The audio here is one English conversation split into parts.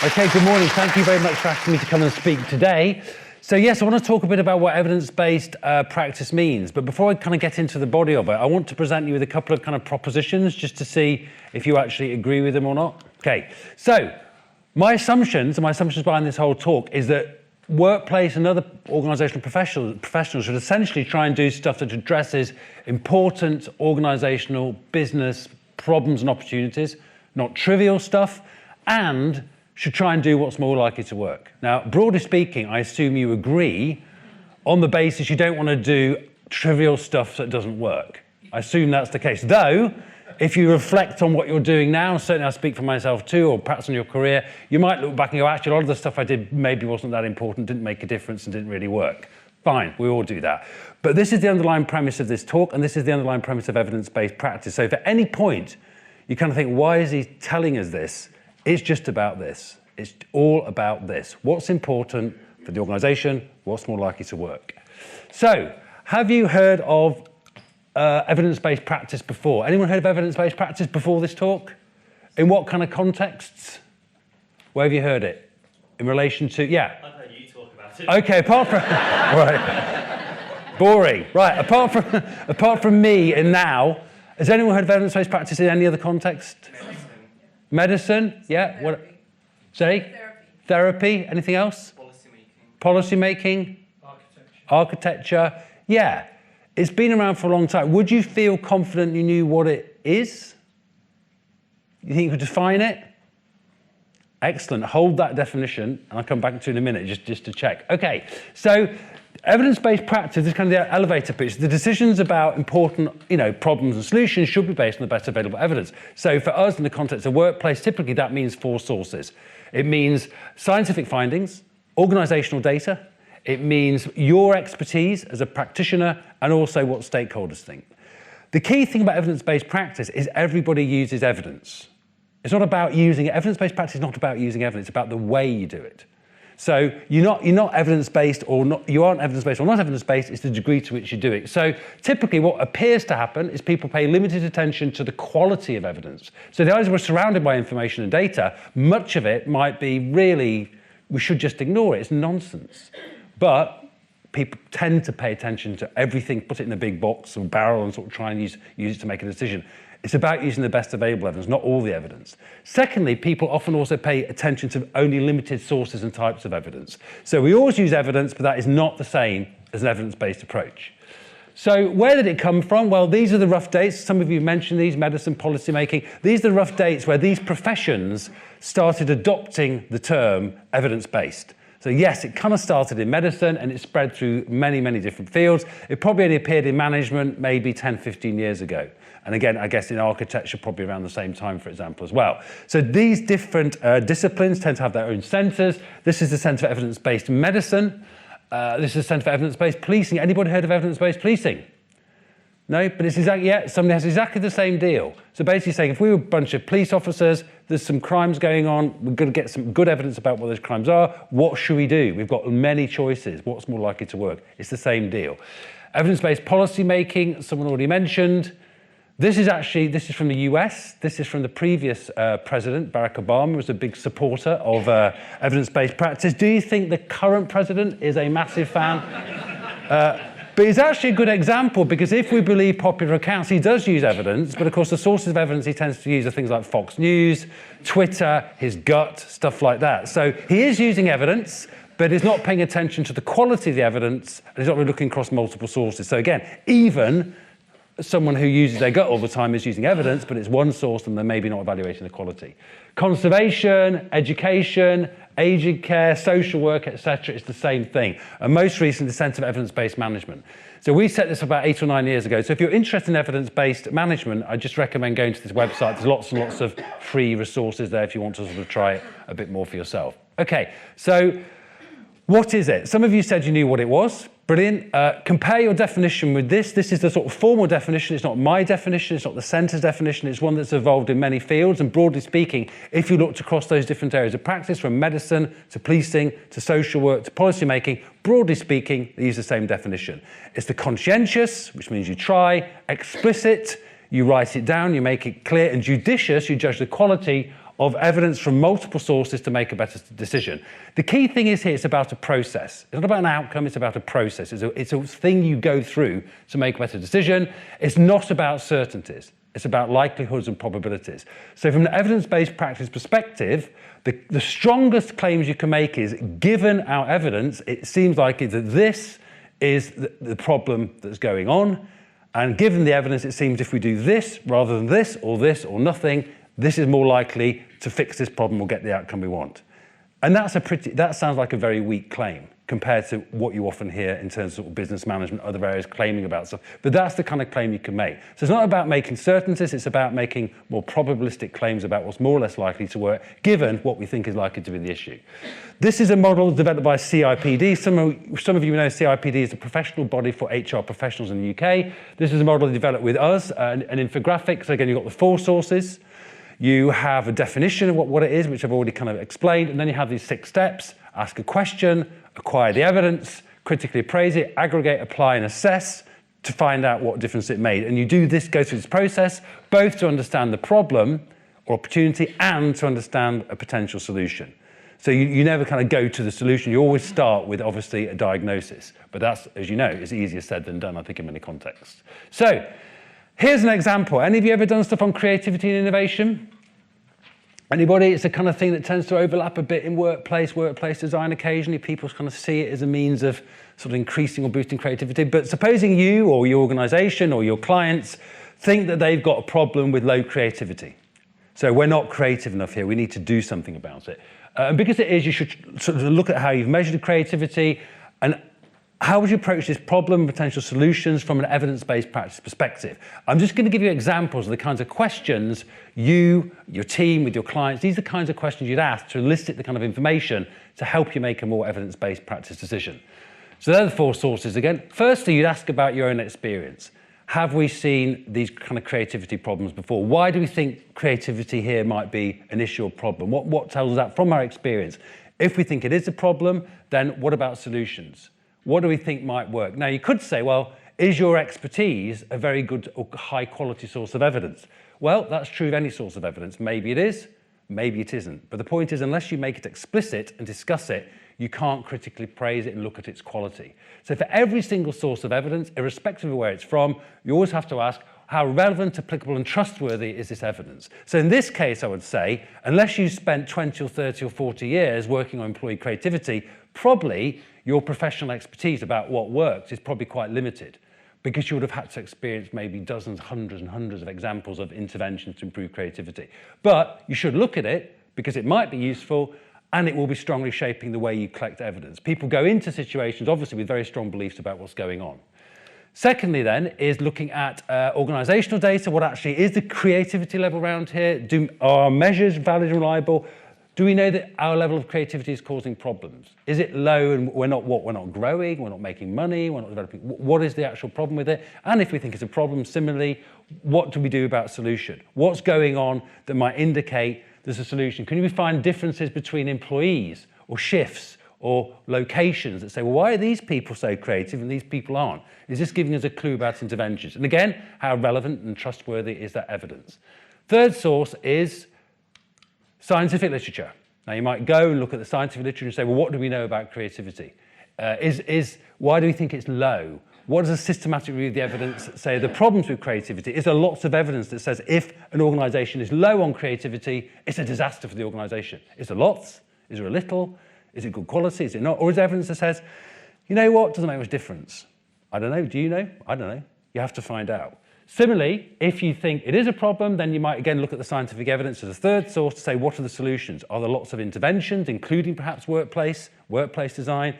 Okay, good morning. Thank you very much for asking me to come and speak today. So yes, I want to talk a bit about what evidence-based practice means. But before I kind of get into the body of it, I want to present you with a couple of kind of propositions just to see if you actually agree with them or not. Okay, so my assumptions behind this whole talk is that workplace and other organizational professionals should essentially try and do stuff that addresses important organizational business problems and opportunities, not trivial stuff, and should try and do what's more likely to work. Now, broadly speaking, I assume you agree on the basis you don't want to do trivial stuff that doesn't work. I assume that's the case. Though, if you reflect on what you're doing now, certainly I speak for myself too, or perhaps on your career, you might look back and go, actually, a lot of the stuff I did maybe wasn't that important, didn't make a difference, and didn't really work. Fine, we all do that. But this is the underlying premise of this talk, and this is the underlying premise of evidence-based practice. So if at any point you kind of think, why is he telling us this? It's just about this. It's all about this. What's important for the organization? What's more likely to work? So, have you heard of evidence-based practice before? Anyone heard of evidence-based practice before this talk? In what kind of contexts? Where have you heard it? In relation to, yeah? I've heard you talk about it. Okay, apart from, right. Boring. Right, apart from me and now, has anyone heard of evidence-based practice in any other context? Medicine, yeah. Therapy. What? Say? Therapy. Anything else? Policy making. Architecture. Yeah. It's been around for a long time. Would you feel confident you knew what it is? You think you could define it? Excellent. Hold that definition, and I'll come back to it in a minute just to check. Okay. So, evidence-based practice is kind of the elevator pitch. The decisions about important, problems and solutions should be based on the best available evidence. So for us in the context of workplace, typically that means 4 sources. It means scientific findings, organizational data, it means your expertise as a practitioner, and also what stakeholders think. The key thing about evidence-based practice is everybody uses evidence. It's not about using it. Evidence-based practice is not about using evidence, it's about the way you do it. So you're not evidence-based or not, you aren't evidence-based or not evidence-based, it's the degree to which you do it. So typically what appears to happen is people pay limited attention to the quality of evidence. So the idea we're surrounded by information and data, much of it might be really, we should just ignore it, it's nonsense. But people tend to pay attention to everything, put it in a big box or barrel and sort of try and use it to make a decision. It's about using the best available evidence, not all the evidence. Secondly, people often also pay attention to only limited sources and types of evidence. So we always use evidence, but that is not the same as an evidence-based approach. So where did it come from? Well, these are the rough dates. Some of you mentioned these, medicine, policy making. These are the rough dates where these professions started adopting the term evidence-based. So yes, it kind of started in medicine and it spread through many, many different fields. It probably only appeared in management maybe 10, 15 years ago. And again, I guess in architecture, probably around the same time, for example, as well. So these different disciplines tend to have their own centres. This is the Centre for Evidence-Based Medicine. This is the Centre for Evidence-Based Policing. Anybody heard of evidence-based policing? No, but it's exactly, yeah, somebody has exactly the same deal. So basically saying, if we were a bunch of police officers, there's some crimes going on, we're going to get some good evidence about what those crimes are, what should we do? We've got many choices. What's more likely to work? It's the same deal. Evidence-based policy making, someone already mentioned. This is from the US. This is from the previous president, Barack Obama, was a big supporter of evidence-based practice. Do you think the current president is a massive fan? But he's actually a good example because if we believe popular accounts, he does use evidence, but of course the sources of evidence he tends to use are things like Fox News, Twitter, his gut, stuff like that. So he is using evidence, but he's not paying attention to the quality of the evidence, and he's not really looking across multiple sources. So again, even someone who uses their gut all the time is using evidence, but it's one source and they're maybe not evaluating the quality. Conservation, education, aged care, social work, etc. It's the same thing. And most recently, the Centre for Evidence-Based Management. So we set this about 8 or 9 years ago. So if you're interested in evidence-based management, I just recommend going to this website. There's lots and lots of free resources there if you want to sort of try it a bit more for yourself. Okay, so what is it? Some of you said you knew what it was. Brilliant. Compare your definition with this. This is the sort of formal definition. It's not my definition. It's not the centre's definition. It's one that's evolved in many fields. And broadly speaking, if you looked across those different areas of practice, from medicine to policing to social work to policy making, broadly speaking, they use the same definition. It's the conscientious, which means you try, explicit, you write it down, you make it clear, and judicious, you judge the quality of evidence from multiple sources to make a better decision. The key thing is here, it's about a process. It's not about an outcome, it's about a process. It's a thing you go through to make a better decision. It's not about certainties. It's about likelihoods and probabilities. So from an evidence-based practice perspective, the strongest claims you can make is, given our evidence, it seems likely that this is the problem that's going on. And given the evidence, it seems if we do this rather than this or nothing, this is more likely to fix this problem or get the outcome we want. And that sounds like a very weak claim compared to what you often hear in terms of business management, other areas claiming about stuff. But that's the kind of claim you can make. So it's not about making certainties, it's about making more probabilistic claims about what's more or less likely to work, given what we think is likely to be the issue. This is a model developed by CIPD. Some of you know CIPD is a professional body for HR professionals in the UK. This is a model developed with us, an infographic. So again, you've got the 4 sources. You have a definition of what it is, which I've already kind of explained, and then you have these 6 steps: ask a question, acquire the evidence, critically appraise it, aggregate, apply, and assess to find out what difference it made. And you do this, go through this process, both to understand the problem or opportunity and to understand a potential solution. So you never kind of go to the solution. You always start with, obviously, a diagnosis. But that's, as you know, is easier said than done, I think, in many contexts. So here's an example. Any of you ever done stuff on creativity and innovation? Anybody? It's the kind of thing that tends to overlap a bit in workplace design occasionally. People kind of see it as a means of sort of increasing or boosting creativity. But supposing you or your organization or your clients think that they've got a problem with low creativity. So we're not creative enough here. We need to do something about it. And because it is, you should sort of look at how you've measured creativity and how would you approach this problem, potential solutions from an evidence-based practice perspective. I'm just going to give you examples of the kinds of questions you, your team, with your clients, these are the kinds of questions you'd ask to elicit the kind of information to help you make a more evidence-based practice decision. So they're the 4 sources again. Firstly, you'd ask about your own experience. Have we seen these kind of creativity problems before? Why do we think creativity here might be an issue or problem? What tells us that from our experience? If we think it is a problem, then what about solutions? What do we think might work? Now, you could say, well, is your expertise a very good or high quality source of evidence? Well, that's true of any source of evidence. Maybe it is, maybe it isn't. But the point is, unless you make it explicit and discuss it, you can't critically praise it and look at its quality. So for every single source of evidence, irrespective of where it's from, you always have to ask, how relevant, applicable, and trustworthy is this evidence? So in this case, I would say, unless you spent 20 or 30 or 40 years working on employee creativity, probably your professional expertise about what works is probably quite limited, because you would have had to experience maybe dozens, hundreds and hundreds of examples of interventions to improve creativity. But you should look at it because it might be useful and it will be strongly shaping the way you collect evidence. People go into situations, obviously, with very strong beliefs about what's going on. Secondly, then, is looking at organizational data. What actually is the creativity level around here? Are our measures valid and reliable? Do we know that our level of creativity is causing problems? Is it low and we're not growing, we're not making money, we're not developing? What is the actual problem with it? And if we think it's a problem, similarly, what do we do about solution? What's going on that might indicate there's a solution? Can we find differences between employees or shifts or locations that say, well, why are these people so creative and these people aren't? Is this giving us a clue about interventions? And again, how relevant and trustworthy is that evidence? Third source is scientific literature. Now, you might go and look at the scientific literature and say, well, what do we know about creativity? Why do we think it's low? What does a systematic review of the evidence say are the problems with creativity? Is there lots of evidence that says if an organisation is low on creativity, it's a disaster for the organisation? Is there lots? Is there a little? Is it good quality? Is it not? Or is there evidence that says, you know what, doesn't make much difference? I don't know. Do you know? I don't know. You have to find out. Similarly, if you think it is a problem, then you might again look at the scientific evidence as a third source to say, what are the solutions? Are there lots of interventions, including perhaps workplace design,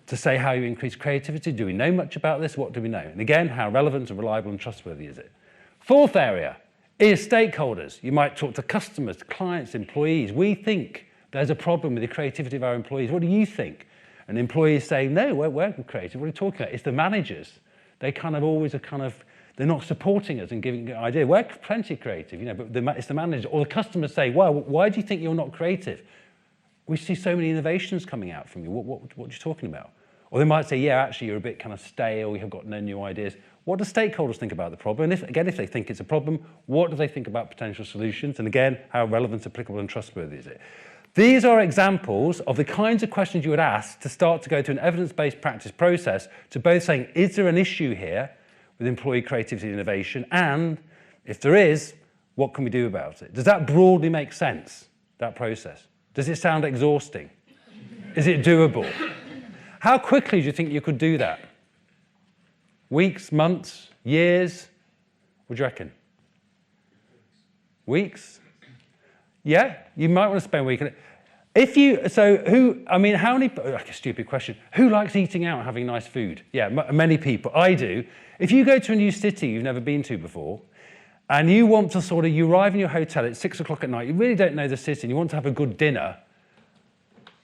to say how you increase creativity? Do we know much about this? What do we know? And again, how relevant and reliable and trustworthy is it? Fourth area is stakeholders. You might talk to customers, clients, employees. We think there's a problem with the creativity of our employees. What do you think? And employees say, no, we're creative. What are you talking about? It's the managers. They kind of always are they're not supporting us and giving an idea. We're plenty creative, but it's the manager. Or the customers say, well, why do you think you're not creative? We see so many innovations coming out from you. What are you talking about? Or they might say, yeah, actually, you're a bit kind of stale. You have got no new ideas. What do stakeholders think about the problem? And if they think it's a problem, what do they think about potential solutions? And again, how relevant, applicable, and trustworthy is it? These are examples of the kinds of questions you would ask to start to go to an evidence-based practice process to both saying, is there an issue here with employee creativity and innovation? And if there is, what can we do about it? Does that broadly make sense, that process? Does it sound exhausting? Is it doable? How quickly do you think you could do that? Weeks, months, years? What do you reckon? Weeks? Yeah, you might want to spend a week on it. How many, like a stupid question, who likes eating out and having nice food? Yeah, many people. I do. If you go to a new city you've never been to before, and you want to you arrive in your hotel at 6 o'clock at night, you really don't know the city, and you want to have a good dinner,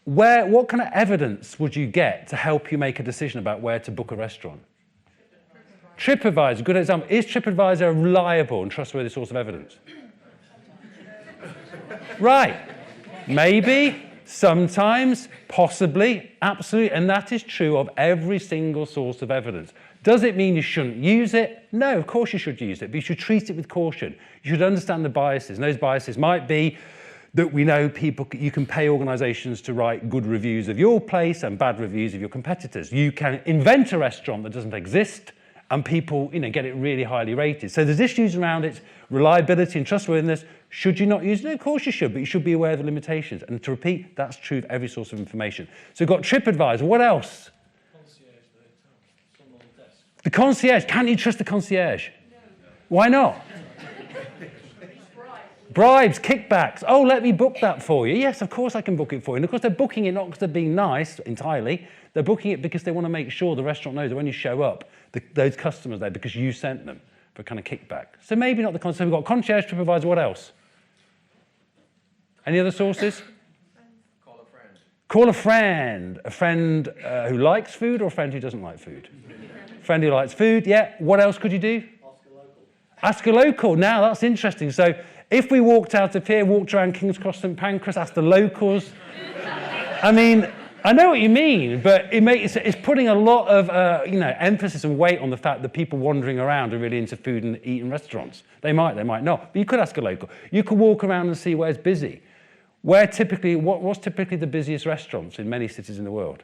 what kind of evidence would you get to help you make a decision about where to book a restaurant? TripAdvisor, good example. Is TripAdvisor a reliable and trustworthy source of evidence? Right. Maybe, sometimes, possibly, absolutely, and that is true of every single source of evidence. Does it mean you shouldn't use it? No, of course you should use it, but you should treat it with caution. You should understand the biases, and those biases might be that we know you can pay organisations to write good reviews of your place and bad reviews of your competitors. You can invent a restaurant that doesn't exist, and people, get it really highly rated. So there's issues around its reliability and trustworthiness. Should you not use it? No, of course you should, but you should be aware of the limitations. And to repeat, that's true of every source of information. So we've got TripAdvisor. What else? Concierge, someone on the desk. The concierge. Can't you trust the concierge? No. Why not? Bribes, kickbacks. Oh, let me book that for you. Yes, of course I can book it for you. And of course they're booking it not because they're being nice entirely. They're booking it because they want to make sure the restaurant knows that when you show up, those customers there because you sent them for kind of kickback. So maybe not the concierge. So we've got concierge, TripAdvisor. What else? Any other sources? Call a friend. Call a friend. A friend who likes food or a friend who doesn't like food? A friend who likes food, yeah. What else could you do? Ask a local. Ask a local. Now, that's interesting. So if we walked out of here, walked around King's Cross, St Pancras, asked the locals, I mean, I know what you mean, but it's putting a lot of emphasis and weight on the fact that people wandering around are really into food and eat in restaurants. They might not. But you could ask a local. You could walk around and see where's busy. What's typically the busiest restaurants in many cities in the world?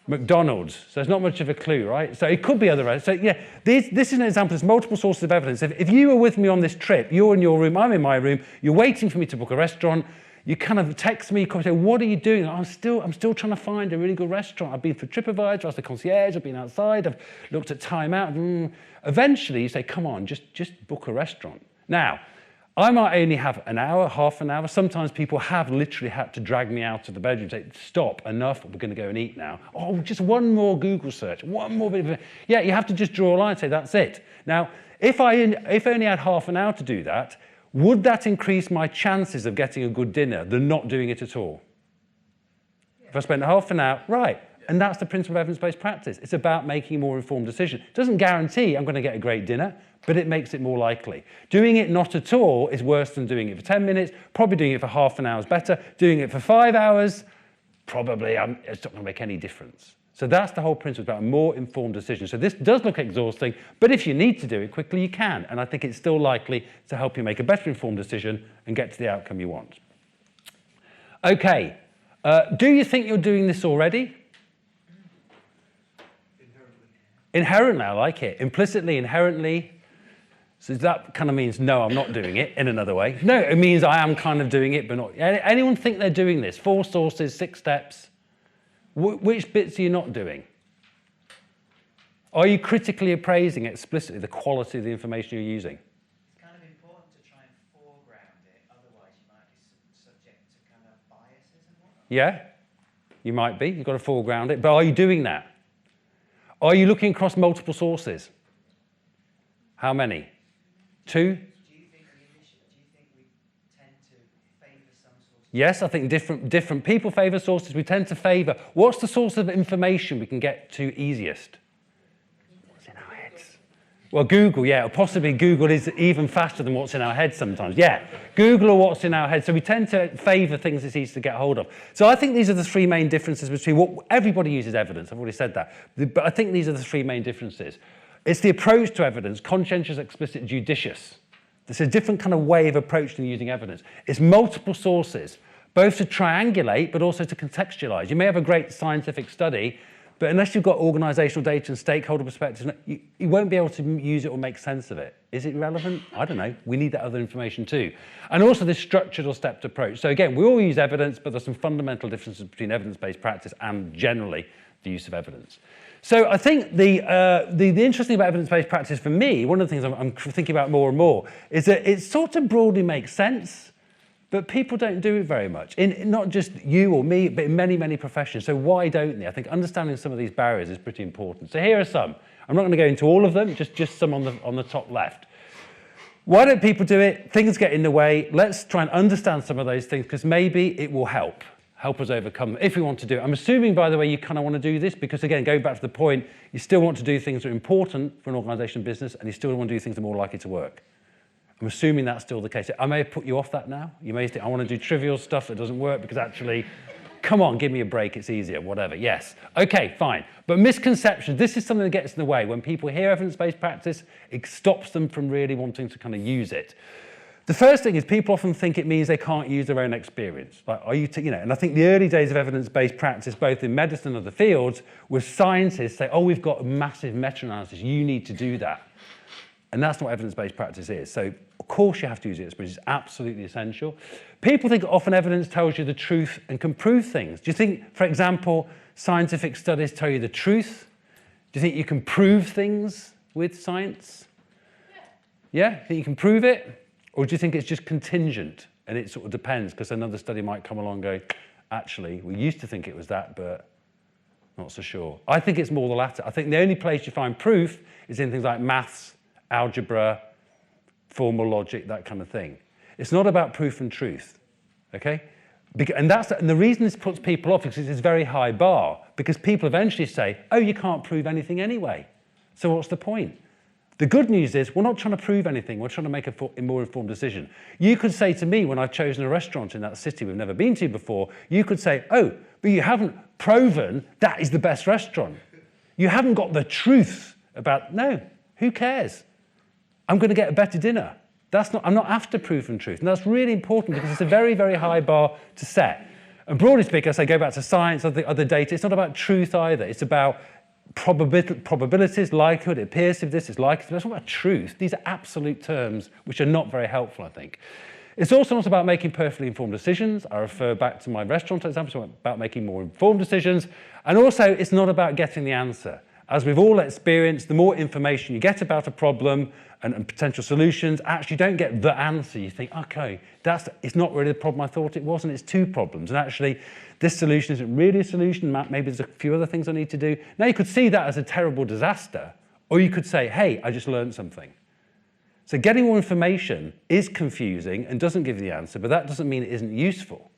McDonald's. So it's not much of a clue, right? So it could be other restaurants. So yeah, this is an example. There's multiple sources of evidence. If you were with me on this trip, you're in your room, I'm in my room, you're waiting for me to book a restaurant, you kind of text me, you say, what are you doing? I'm still trying to find a really good restaurant. I've been for TripAdvisor, asked the concierge, I've been outside, I've looked at Time Out. Eventually you say, come on, just book a restaurant. Now, I might only have an hour, half an hour. Sometimes people have literally had to drag me out of the bedroom and say, stop, enough, we're going to go and eat now. Oh, just one more Google search, one more bit of it. Yeah, you have to just draw a line and say, that's it. Now, if I only had half an hour to do that, would that increase my chances of getting a good dinner than not doing it at all? Yeah. If I spent half an hour, right. Yeah. And that's the principle of evidence-based practice. It's about making a more informed decision. It doesn't guarantee I'm going to get a great dinner, but it makes it more likely. Doing it not at all is worse than doing it for 10 minutes. Probably doing it for half an hour is better. Doing it for 5 hours, probably it's not going to make any difference. So that's the whole principle, about a more informed decision. So this does look exhausting, but if you need to do it quickly, you can. And I think it's still likely to help you make a better informed decision and get to the outcome you want. Okay, do you think you're doing this already? Inherently, I like it. Implicitly, inherently. So that kind of means, no, I'm not doing it in another way. No, it means I am kind of doing it, but not. Anyone think they're doing this? 4 sources, 6 steps. Which bits are you not doing? Are you critically appraising explicitly the quality of the information you're using? It's kind of important to try and foreground it, otherwise you might be subject to kind of biases and whatnot. Yeah, you might be. You've got to foreground it. But are you doing that? Are you looking across multiple sources? How many? 2? Do you think we tend to favour some sources? Yes, I think different people favour sources. We tend to favour. What's the source of information we can get to easiest? What's in our heads? Well, Google, yeah. Or possibly Google is even faster than what's in our heads sometimes. Yeah, Google or what's in our heads. So we tend to favour things it's easy to get hold of. So I think these are the 3 main differences between what everybody uses evidence. I've already said that. But I think these are the 3 main differences. It's the approach to evidence, conscientious, explicit, judicious. There's a different kind of way of approaching using evidence. It's multiple sources, both to triangulate, but also to contextualize. You may have a great scientific study, but unless you've got organizational data and stakeholder perspectives, you won't be able to use it or make sense of it. Is it relevant? I don't know. We need that other information too. And also this structured or stepped approach. So again, we all use evidence, but there's some fundamental differences between evidence-based practice and generally the use of evidence. So I think the interesting about evidence-based practice for me, one of the things I'm thinking about more and more, is that it sort of broadly makes sense, but people don't do it very much. In not just you or me, but in many, many professions. So why don't they? I think understanding some of these barriers is pretty important. So here are some. I'm not going to go into all of them, just some on the top left. Why don't people do it? Things get in the way. Let's try and understand some of those things, because maybe it will help us overcome them if we want to do it. I'm assuming, by the way, you kind of want to do this because, again, going back to the point, you still want to do things that are important for an organisation business, and you still want to do things that are more likely to work. I'm assuming that's still the case. I may have put you off that now. You may think, I want to do trivial stuff that doesn't work because actually, come on, give me a break, it's easier, whatever. Yes. Okay, fine. But misconceptions, this is something that gets in the way. When people hear evidence-based practice, it stops them from really wanting to kind of use it. The first thing is people often think it means they can't use their own experience. Like, and I think the early days of evidence-based practice, both in medicine and other fields, was scientists say, oh, we've got a massive meta-analysis, you need to do that. And that's not what evidence-based practice is. So, of course, you have to use it, which is absolutely essential. People think often evidence tells you the truth and can prove things. Do you think, for example, scientific studies tell you the truth? Do you think you can prove things with science? Yeah? Think you can prove it? Or do you think it's just contingent and it sort of depends because another study might come along and go, actually, we used to think it was that, but not so sure. I think it's more the latter. I think the only place you find proof is in things like maths, algebra, formal logic, that kind of thing. It's not about proof and truth, okay? And the reason this puts people off is it's a very high bar, because people eventually say, oh, you can't prove anything anyway. So what's the point? The good news is we're not trying to prove anything. We're trying to make a more informed decision. You could say to me when I've chosen a restaurant in that city we've never been to before, you could say, oh, but you haven't proven that is the best restaurant. You haven't got the truth about, no, who cares? I'm going to get a better dinner. I'm not after proof and truth. And that's really important because it's a very, very high bar to set. And broadly speaking, as I go back to science, other data, it's not about truth either. It's about probabilities, likelihood, it appears if this is likely. It's not about truth. These are absolute terms which are not very helpful, I think. It's also not about making perfectly informed decisions. I refer back to my restaurant example. It's about making more informed decisions. And also, it's not about getting the answer. As we've all experienced, the more information you get about a problem and potential solutions, actually you don't get the answer. You think, okay, it's not really the problem I thought it was, and it's two problems. And actually, this solution isn't really a solution. Maybe there's a few other things I need to do. Now, you could see that as a terrible disaster, or you could say, hey, I just learned something. So getting more information is confusing and doesn't give you the answer, but that doesn't mean it isn't useful.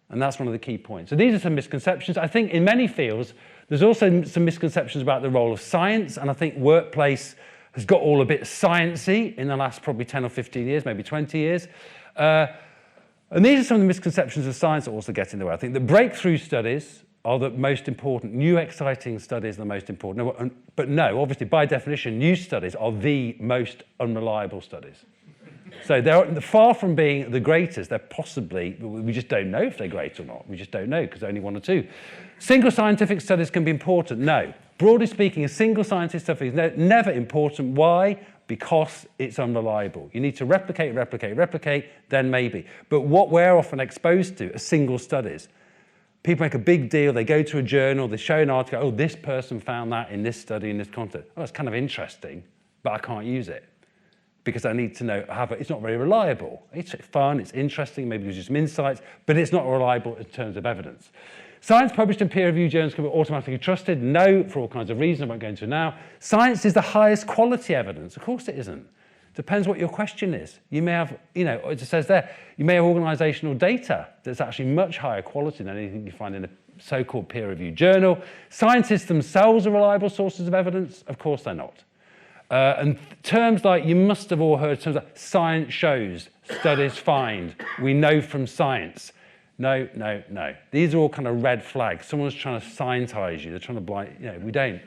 And that's one of the key points. So these are some misconceptions. I think in many fields, there's also some misconceptions about the role of science, and I think workplace has got all a bit sciencey in the last probably 10 or 15 years, maybe 20 years. And these are some of the misconceptions of science that also get in the way. I think the breakthrough studies are the most important. New, exciting studies are the most important. But no, obviously, by definition, new studies are the most unreliable studies. So they're far from being the greatest. They're possibly, we just don't know if they're great or not. We just don't know because only one or two. Single scientific studies can be important. No. Broadly speaking, a single scientific study is never important. Why? Because it's unreliable. You need to replicate, then maybe. But what we're often exposed to are single studies. People make a big deal. They go to a journal. They show an article. Oh, this person found that in this study, in this content. Oh, it's kind of interesting, but I can't use it because I need to know, it's not very reliable. It's fun, it's interesting, maybe there's just some insights, but it's not reliable in terms of evidence. Science published in peer-reviewed journals can be automatically trusted? No, for all kinds of reasons I won't go into now. Science is the highest quality evidence. Of course it isn't. Depends what your question is. You may have, it says there, you may have organizational data that's actually much higher quality than anything you find in a so-called peer-reviewed journal. Scientists themselves are reliable sources of evidence? Of course they're not. And terms like, you must have all heard terms like science shows, studies find, we know from science. No. These are all kind of red flags. Someone's trying to scientize you. They're trying to blind, we don't,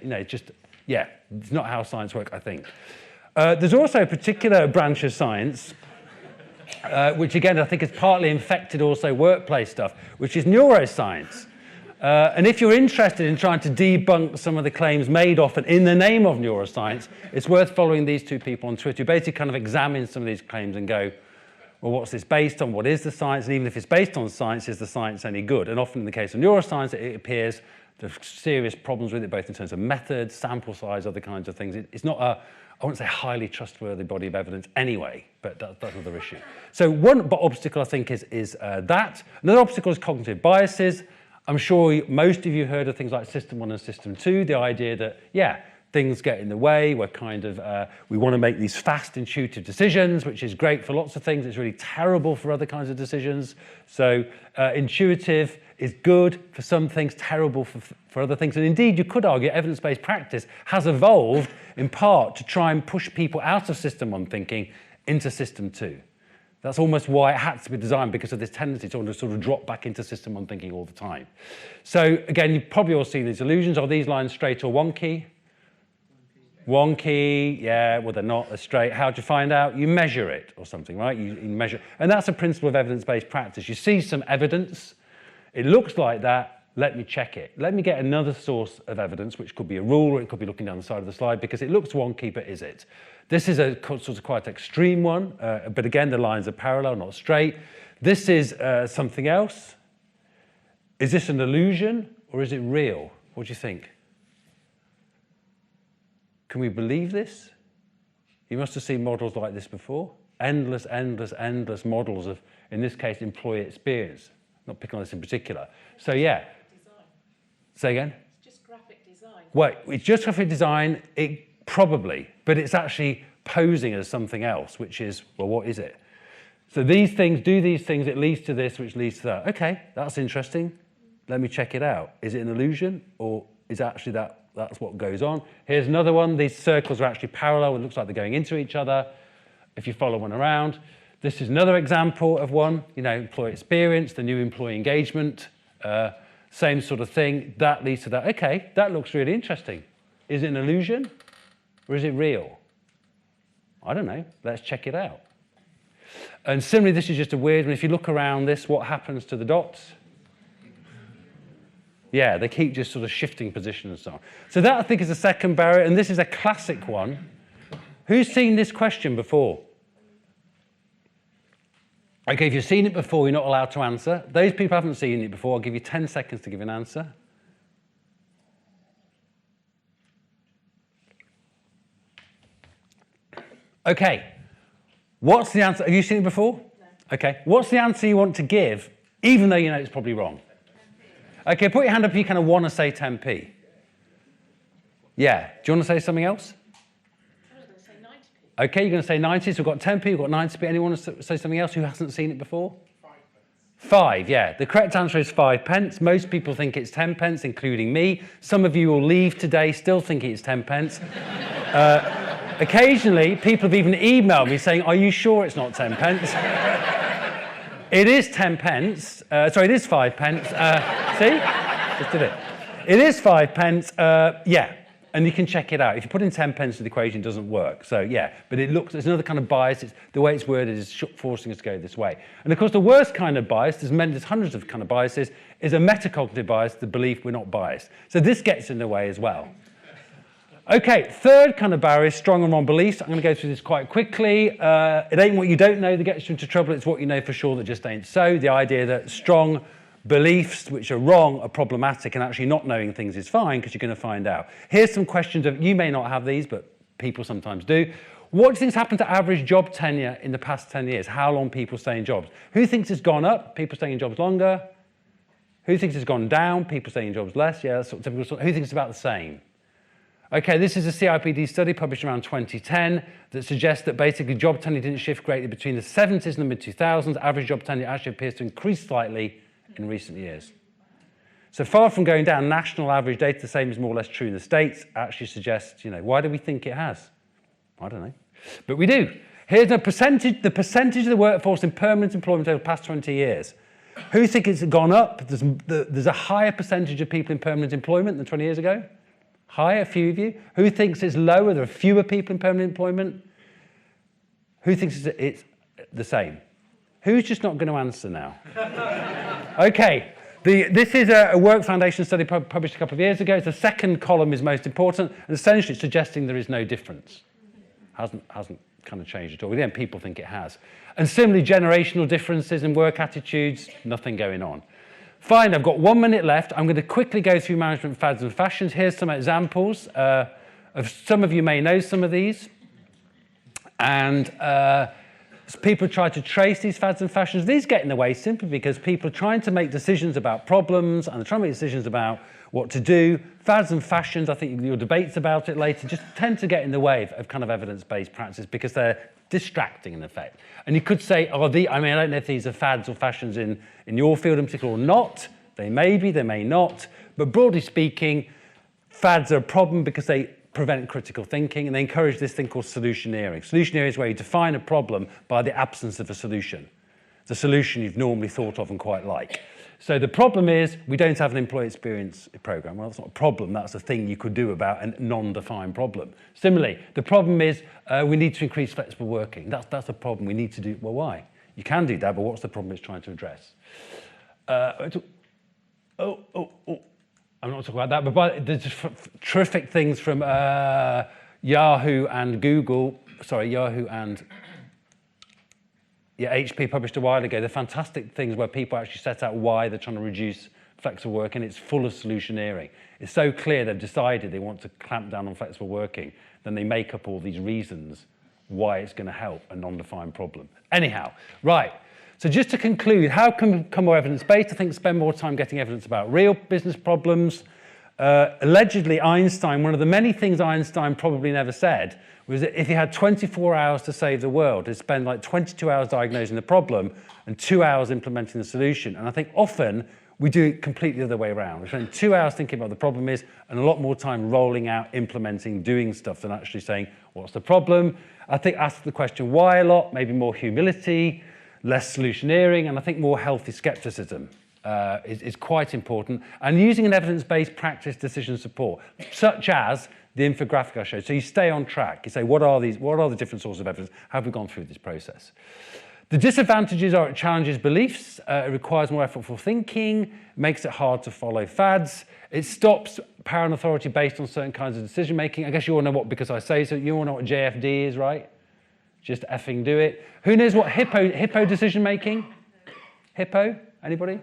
Yeah, it's not how science works, I think. There's also a particular branch of science, which again I think has partly infected also workplace stuff, which is neuroscience. And if you're interested in trying to debunk some of the claims made often in the name of neuroscience, it's worth following these two people on Twitter who basically kind of examine some of these claims and go, well, what's this based on? What is the science? And even if it's based on science, is the science any good? And often in the case of neuroscience, it appears there's serious problems with it, both in terms of methods, sample size, other kinds of things. It's not a, I wouldn't say highly trustworthy body of evidence anyway, but that's another issue. So one obstacle I think is that. Another obstacle is cognitive biases. I'm sure most of you heard of things like System 1 and System 2, the idea that, yeah, things get in the way, we're kind of, we want to make these fast, intuitive decisions, which is great for lots of things. It's really terrible for other kinds of decisions. So intuitive is good for some things, terrible for other things. And indeed, you could argue evidence-based practice has evolved in part to try and push people out of System 1 thinking into System 2. That's almost why it had to be designed, because of this tendency to sort of drop back into System 1 thinking all the time. So again, you've probably all seen these illusions. Are these lines straight or wonky? Wonky, yeah, well, they're not, they're straight. How do you find out? You measure it or something, right? You measure, and that's a principle of evidence-based practice. You see some evidence, it looks like that, let me check it. Let me get another source of evidence, which could be a rule, or it could be looking down the side of the slide, because it looks wonky, but is it? This is a sort of quite extreme one, but again, the lines are parallel, not straight. This is something else. Is this an illusion, or is it real? What do you think? Can we believe this? You must have seen models like this before. Endless models of, in this case, employee experience. Not picking on this in particular. So yeah. Design. Say again? It's just graphic design. Well, it's just graphic design, probably, but it's actually posing as something else, which is, well, what is it? So these things, do these things, it leads to this, which leads to that. Okay, that's interesting. Let me check it out. Is it an illusion, or is actually that's what goes on? Here's another one. These circles are actually parallel. It looks like they're going into each other if you follow one around. This is another example of one, employee experience, the new employee engagement, same sort of thing. That leads to that. Okay, that looks really interesting. Is it an illusion, or is it real? I don't know. Let's check it out. And similarly, this is just a weird one. If you look around this, what happens to the dots? Yeah, they keep just sort of shifting position and so on. So that, I think, is the second barrier, and this is a classic one. Who's seen this question before? Okay, if you've seen it before, you're not allowed to answer. Those people who haven't seen it before, I'll give you 10 seconds to give an answer. Okay, what's the answer? Have you seen it before? No. Okay, what's the answer you want to give, even though you know it's probably wrong? Okay, put your hand up if you kind of want to say 10p. Yeah, do you want to say something else? I was going to say 90p. Okay, you're going to say 90, so we've got 10p, we've got 90p. Anyone want to say something else who hasn't seen it before? 5, yeah. The correct answer is 5 pence. Most people think it's 10 pence, including me. Some of you will leave today still thinking it's 10 pence. Occasionally, people have even emailed me saying, are you sure it's not 10 pence? It is 10 pence. Sorry, it is 5 pence. See? Just did it. It is 5 pence. Yeah. And you can check it out. If you put in 10 pence to the equation, it doesn't work. So yeah, but it looks, there's another kind of bias. The way it's worded is forcing us to go this way. And of course, the worst kind of bias, there's hundreds of kind of biases, is a metacognitive bias, the belief we're not biased. So this gets in the way as well. Okay, third kind of barrier is strong and wrong beliefs. I'm going to go through this quite quickly. It ain't what you don't know that gets you into trouble. It's what you know for sure that just ain't so. The idea that strong beliefs which are wrong are problematic, and actually not knowing things is fine because you're going to find out. Here's some questions of, you may not have these, but people sometimes do. What do you think's happened to average job tenure in the past 10 years? How long people stay in jobs? Who thinks it's gone up? People staying in jobs longer? Who thinks it's gone down? People staying in jobs less? Yeah, that's sort of typical. Who thinks it's about the same? Okay, this is a CIPD study published around 2010 that suggests that basically job tenure didn't shift greatly between the 70s and the mid-2000s. Average job tenure actually appears to increase slightly in recent years. So far from going down, national average data, the same is more or less true in the States, actually suggests, why do we think it has? I don't know, but we do. Here's the percentage of the workforce in permanent employment over the past 20 years. Who think it's gone up? There's a higher percentage of people in permanent employment than 20 years ago? High, a few of you. Who thinks it's lower? There are fewer people in permanent employment. Who thinks it's the same? Who's just not going to answer now? Okay. This is a Work Foundation study published a couple of years ago. The second column is most important, and essentially it's suggesting there is no difference. Hasn't kind of changed at all. Again, people think it has. And similarly, generational differences in work attitudes, nothing going on. Fine, I've got 1 minute left. I'm going to quickly go through management fads and fashions. Here's some examples. Of some of you may know some of these. And people try to trace these fads and fashions. These get in the way simply because people are trying to make decisions about problems and they're trying to make decisions about what to do. Fads and fashions, I think your debates about it later, just tend to get in the way of kind of evidence-based practice because they're distracting in effect. And you could say, I don't know if these are fads or fashions in your field in particular or not. They may be, they may not. But broadly speaking, fads are a problem because they prevent critical thinking and they encourage this thing called solutioneering. Solutioneering is where you define a problem by the absence of a solution. The solution you've normally thought of and quite like. So the problem is we don't have an employee experience program. Well, that's not a problem. That's a thing you could do about a non-defined problem. Similarly, the problem is we need to increase flexible working. That's a problem we need to do. Well, why? You can do that, but what's the problem it's trying to address? I'm not talking about that, but there's terrific things from Yahoo and Google. Sorry, Yahoo and HP published a while ago. They're fantastic things where people actually set out why they're trying to reduce flexible working. It's full of solutioneering. It's so clear they've decided they want to clamp down on flexible working, then they make up all these reasons why it's going to help a non-defined problem. Anyhow, right. So just to conclude, how can we become more evidence-based? I think spend more time getting evidence about real business problems. Allegedly, Einstein, one of the many things Einstein probably never said was that if he had 24 hours to save the world, he'd spend like 22 hours diagnosing the problem and 2 hours implementing the solution. And I think often we do it completely the other way around. We spend 2 hours thinking about what the problem is and a lot more time rolling out, implementing, doing stuff than actually saying, what's the problem? I think ask the question why a lot, maybe more humility, less solutioneering, and I think more healthy skepticism is quite important. And using an evidence-based practice decision support, such as the infographic I showed. So you stay on track. You say, what are the different sources of evidence? How have we gone through this process? The disadvantages are it challenges beliefs, it requires more effortful thinking, makes it hard to follow fads, it stops power and authority based on certain kinds of decision making. I guess you all know what, because I say so, you all know what JFD is, right? Just effing do it. Who knows what hippo decision making? Hippo? Anybody?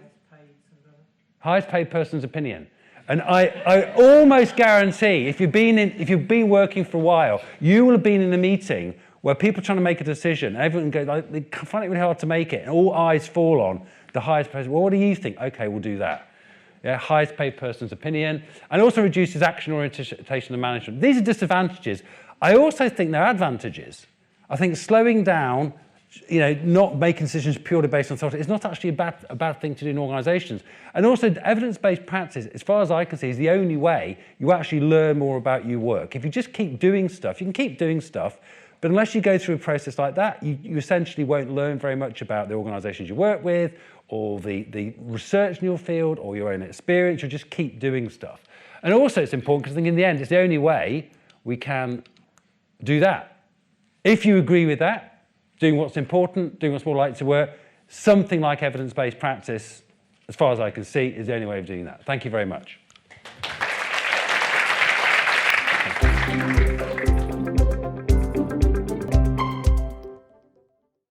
Highest paid person's opinion. And I almost guarantee, if you've been working for a while, you will have been in a meeting where people are trying to make a decision, and everyone goes, they find it really hard to make it, and all eyes fall on the highest paid. Well, what do you think? Okay, we'll do that. Yeah, highest paid person's opinion, and also reduces action orientation and management. These are disadvantages. I also think they're advantages. I think slowing down, not making decisions purely based on authority is not actually a bad thing to do in organisations. And also, evidence-based practice, as far as I can see, is the only way you actually learn more about your work. If you just keep doing stuff, you can keep doing stuff, but unless you go through a process like that, you essentially won't learn very much about the organisations you work with, or the research in your field, or your own experience. You'll just keep doing stuff. And also, it's important because I think in the end, it's the only way we can do that. If you agree with that, doing what's important, doing what's more likely to work, something like evidence-based practice, as far as I can see, is the only way of doing that. Thank you very much.